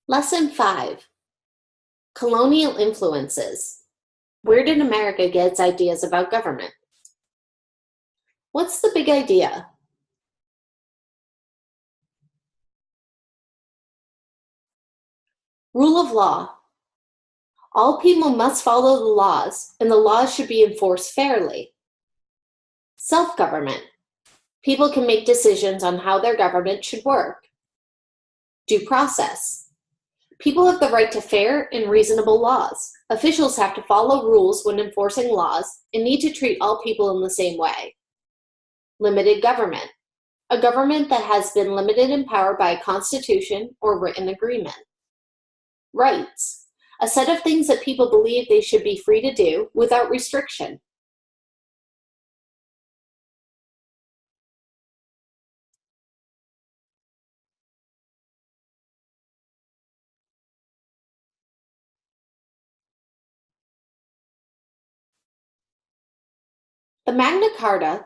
Lesson 5, Colonial Influences. Where did America get its ideas about government? What's the big idea? Rule of law. All people must follow the laws, and the laws should be enforced fairly. Self-government. People can make decisions on how their government should work. Due process. People have the right to fair and reasonable laws. Officials have to follow rules when enforcing laws and need to treat all people in the same way. Limited government. A government that has been limited in power by a constitution or written agreement. Rights. A set of things that people believe they should be free to do without restriction. The Magna Carta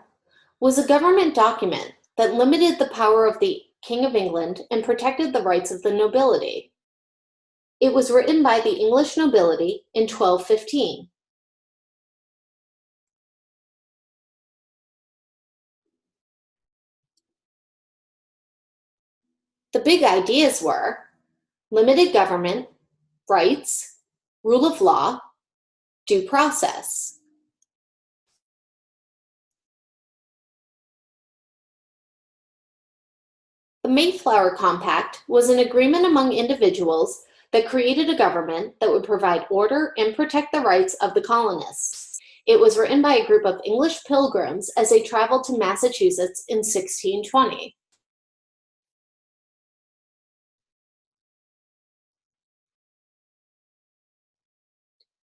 was a government document that limited the power of the King of England and protected the rights of the nobility. It was written by the English nobility in 1215. The big ideas were limited government, rights, rule of law, due process. The Mayflower Compact was an agreement among individuals that created a government that would provide order and protect the rights of the colonists. It was written by a group of English pilgrims as they traveled to Massachusetts in 1620.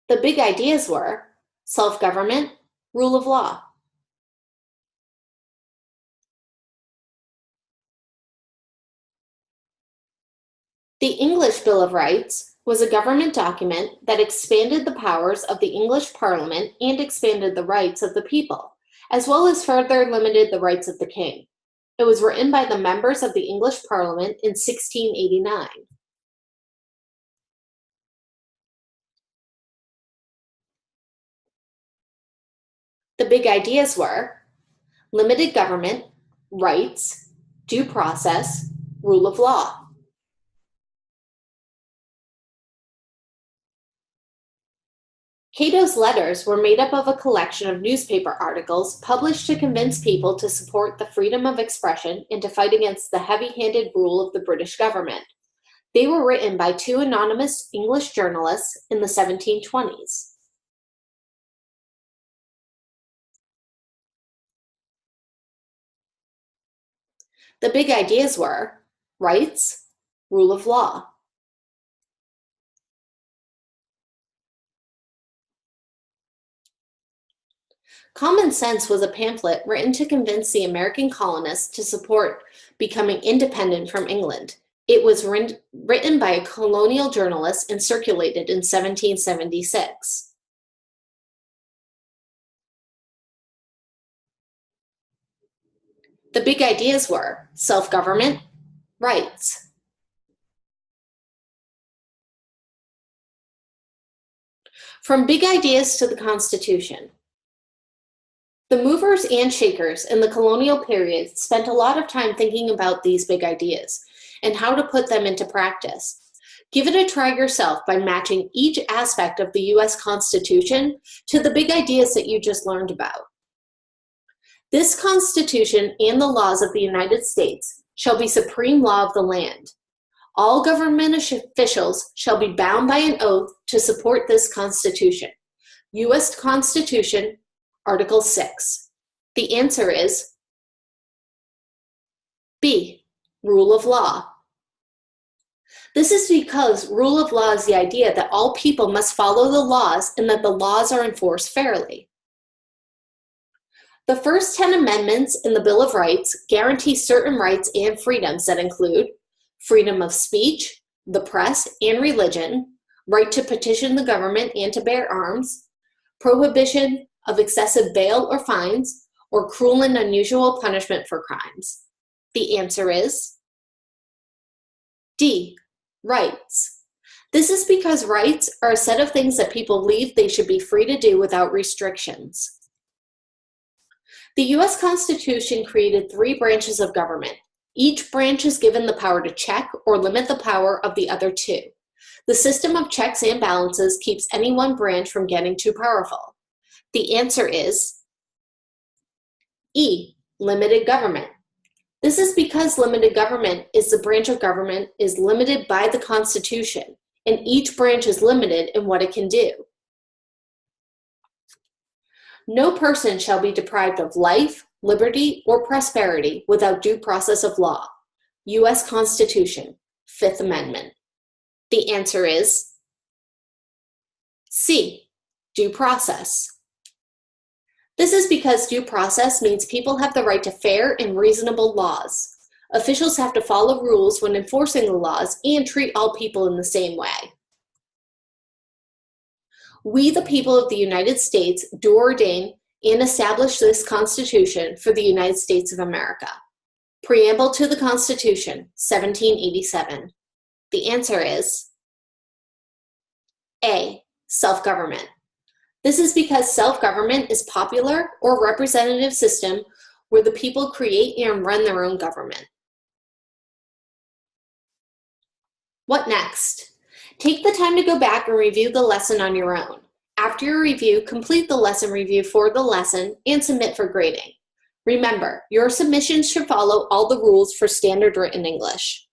The big ideas were self-government, rule of law. The English Bill of Rights was a government document that expanded the powers of the English Parliament and expanded the rights of the people, as well as further limited the rights of the king. It was written by the members of the English Parliament in 1689. The big ideas were limited government, rights, due process, rule of law. Cato's letters were made up of a collection of newspaper articles published to convince people to support the freedom of expression and to fight against the heavy-handed rule of the British government. They were written by two anonymous English journalists in the 1720s. The big ideas were rights, rule of law. Common Sense was a pamphlet written to convince the American colonists to support becoming independent from England. It was written by a colonial journalist and circulated in 1776. The big ideas were self-government, rights. From big ideas to the Constitution. The movers and shakers in the colonial period spent a lot of time thinking about these big ideas and how to put them into practice. Give it a try yourself by matching each aspect of the U.S. Constitution to the big ideas that you just learned about. This Constitution and the laws of the United States shall be supreme law of the land. All government officials shall be bound by an oath to support this Constitution. U.S. Constitution, Article 6. The answer is B, rule of law. This is because rule of law is the idea that all people must follow the laws and that the laws are enforced fairly. The first 10 amendments in the Bill of Rights guarantee certain rights and freedoms that include freedom of speech, the press, and religion, right to petition the government and to bear arms, prohibition of excessive bail or fines, or cruel and unusual punishment for crimes. The answer is D, Rights. This is because rights are a set of things that people believe they should be free to do without restrictions. The U.S. Constitution created 3 branches of government. Each branch is given the power to check or limit the power of the other 2. The system of checks and balances keeps any one branch from getting too powerful. The answer is E, limited government. This is because limited government is the branch of government is limited by the Constitution, and each branch is limited in what it can do. No person shall be deprived of life, liberty, or prosperity without due process of law. U.S. Constitution, 5th Amendment. The answer is C, due process. This is because due process means people have the right to fair and reasonable laws. Officials have to follow rules when enforcing the laws and treat all people in the same way. We, the people of the United States, do ordain and establish this Constitution for the United States of America. Preamble to the Constitution, 1787. The answer is A, self-government. This is because self-government is a popular or representative system where the people create and run their own government. What next? Take the time to go back and review the lesson on your own. After your review, complete the lesson review for the lesson and submit for grading. Remember, your submissions should follow all the rules for standard written English.